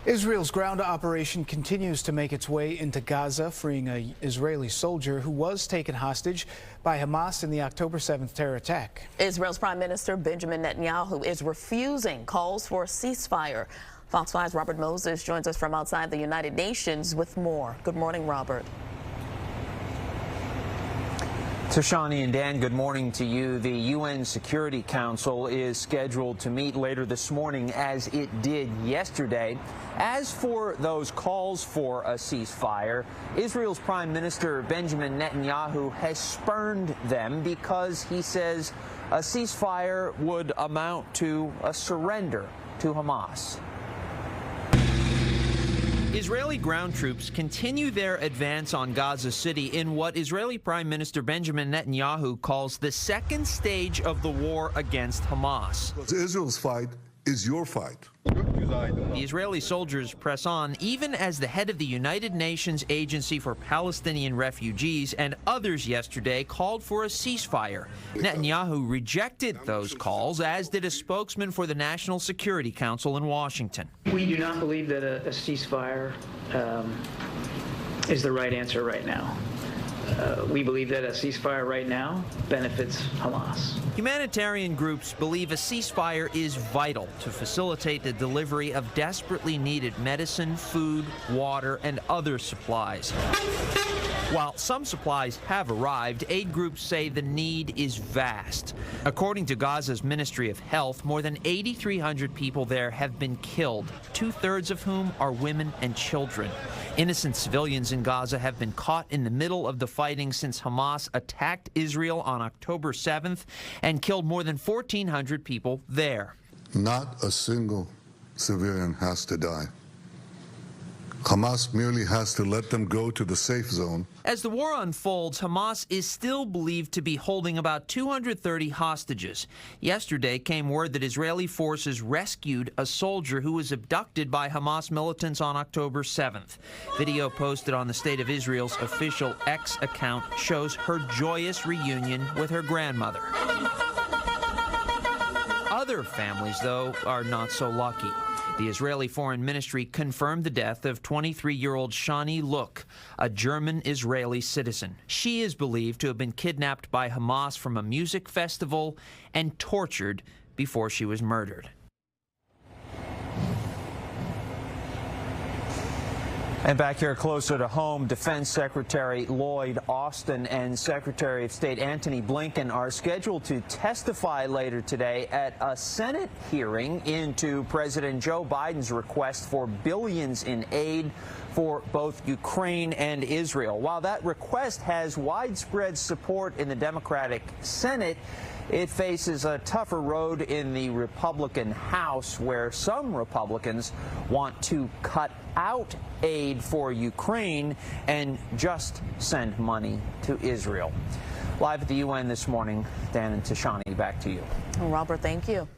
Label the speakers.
Speaker 1: Israel's ground operation continues to make its way into Gaza, freeing an Israeli soldier who was taken hostage by Hamas in the October 7th terror attack.
Speaker 2: Israel's Prime Minister Benjamin Netanyahu is refusing calls for a ceasefire. Fox 5's Robert Moses joins us from outside the United Nations with more. Good morning, Robert.
Speaker 3: Tashani and Dan, good morning to you. The UN Security Council is scheduled to meet later this morning, as it did yesterday. As for those calls for a ceasefire, Israel's Prime Minister Benjamin Netanyahu has spurned them because he says a ceasefire would amount to a surrender to Hamas. Israeli ground troops continue their advance on Gaza City in what Israeli Prime Minister Benjamin Netanyahu calls the second stage of the war against Hamas.
Speaker 4: Israel's fight is your fight.
Speaker 3: The Israeli soldiers press on even as the head of the United Nations Agency for Palestinian Refugees and others yesterday called for a ceasefire. Netanyahu rejected those calls, as did a spokesman for the National Security Council in Washington.
Speaker 5: We do not believe that a ceasefire is the right answer right now. We believe that a ceasefire right now benefits Hamas.
Speaker 3: Humanitarian groups believe a ceasefire is vital to facilitate the delivery of desperately needed medicine, food, water, and other supplies. While some supplies have arrived, aid groups say the need is vast. According to Gaza's Ministry of Health, more than 8,300 people there have been killed, two-thirds of whom are women and children. Innocent civilians in Gaza have been caught in the middle of the fighting since Hamas attacked Israel on October 7th and killed more than 1,400 people there.
Speaker 4: Not a single civilian has to die. Hamas merely has to let them go to the safe zone.
Speaker 3: As the war unfolds, Hamas is still believed to be holding about 230 hostages. Yesterday came word that Israeli forces rescued a soldier who was abducted by Hamas militants on October 7th. Video posted on the State of Israel's official X account shows her joyous reunion with her grandmother. Other families, though, are not so lucky. The Israeli Foreign Ministry confirmed the death of 23-year-old Shani Look, a German-Israeli citizen. She is believed to have been kidnapped by Hamas from a music festival and tortured before she was murdered. And back here closer to home, Defense Secretary Lloyd Austin and Secretary of State Antony Blinken are scheduled to testify later today at a Senate hearing into President Joe Biden's request for billions in aid for both Ukraine and Israel. While that request has widespread support in the Democratic Senate, it faces a tougher road in the Republican House, where some Republicans want to cut out aid for Ukraine and just send money to Israel. Live at the UN this morning, Dan and Tashani, back to you.
Speaker 2: Robert, thank you.